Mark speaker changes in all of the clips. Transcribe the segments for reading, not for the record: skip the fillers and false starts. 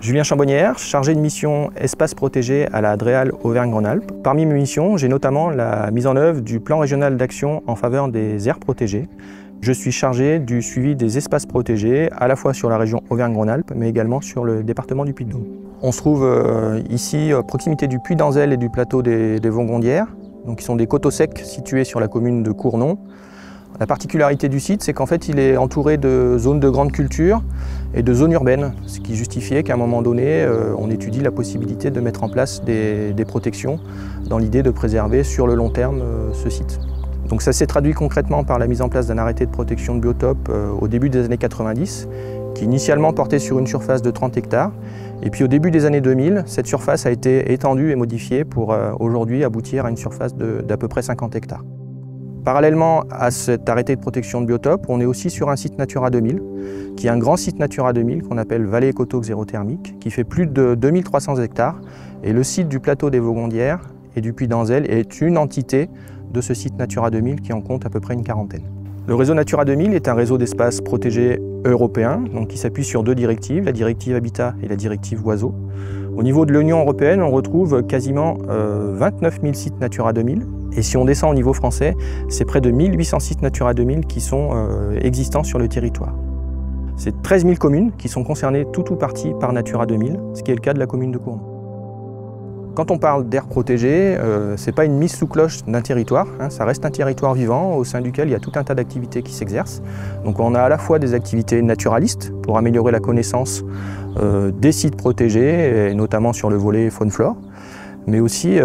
Speaker 1: Julien Chambonnière, chargé de mission espace protégé à la DREAL Auvergne-Rhône-Alpes. Parmi mes missions, j'ai notamment la mise en œuvre du plan régional d'action en faveur des aires protégées. Je suis chargé du suivi des espaces protégés à la fois sur la région Auvergne-Rhône-Alpes mais également sur le département du Puy-de-Dôme. On se trouve ici à proximité du Puy d'Anzelle et du plateau des Vaugondières, qui sont des coteaux secs situés sur la commune de Cournon. La particularité du site, c'est qu'en fait, il est entouré de zones de grande culture et de zones urbaines, ce qui justifiait qu'à un moment donné, on étudie la possibilité de mettre en place des protections dans l'idée de préserver sur le long terme ce site. Donc ça s'est traduit concrètement par la mise en place d'un arrêté de protection de biotope au début des années 90, qui initialement portait sur une surface de 30 hectares. Et puis au début des années 2000, cette surface a été étendue et modifiée pour aujourd'hui aboutir à une surface d'à peu près 50 hectares. Parallèlement à cet arrêté de protection de biotope, on est aussi sur un site Natura 2000, qui est un grand site Natura 2000 qu'on appelle Vallée Écotoque Zéro Thermique, qui fait plus de 2300 hectares. Et le site du plateau des Vaugondières et du Puy d'Anzelle est une entité de ce site Natura 2000 qui en compte à peu près une quarantaine. Le réseau Natura 2000 est un réseau d'espaces protégés européens, qui s'appuie sur deux directives, la directive Habitat et la directive Oiseaux. Au niveau de l'Union européenne, on retrouve quasiment 29 000 sites Natura 2000. Et si on descend au niveau français, c'est près de 1800 sites Natura 2000 qui sont existants sur le territoire. C'est 13 000 communes qui sont concernées tout ou partie par Natura 2000, ce qui est le cas de la commune de Cournon. Quand on parle d'aires protégées, ce n'est pas une mise sous cloche d'un territoire, ça reste un territoire vivant au sein duquel il y a tout un tas d'activités qui s'exercent. Donc on a à la fois des activités naturalistes pour améliorer la connaissance des sites protégés, et notamment sur le volet faune-flore, mais aussi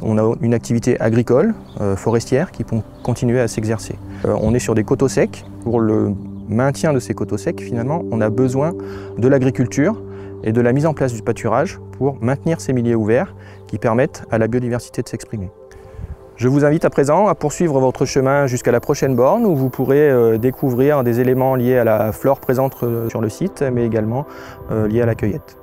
Speaker 1: on a une activité agricole, forestière, qui peut continuer à s'exercer. On est sur des coteaux secs. Pour le maintien de ces coteaux secs, finalement, on a besoin de l'agriculture et de la mise en place du pâturage pour maintenir ces milieux ouverts qui permettent à la biodiversité de s'exprimer. Je vous invite à présent à poursuivre votre chemin jusqu'à la prochaine borne où vous pourrez découvrir des éléments liés à la flore présente sur le site, mais également liés à la cueillette.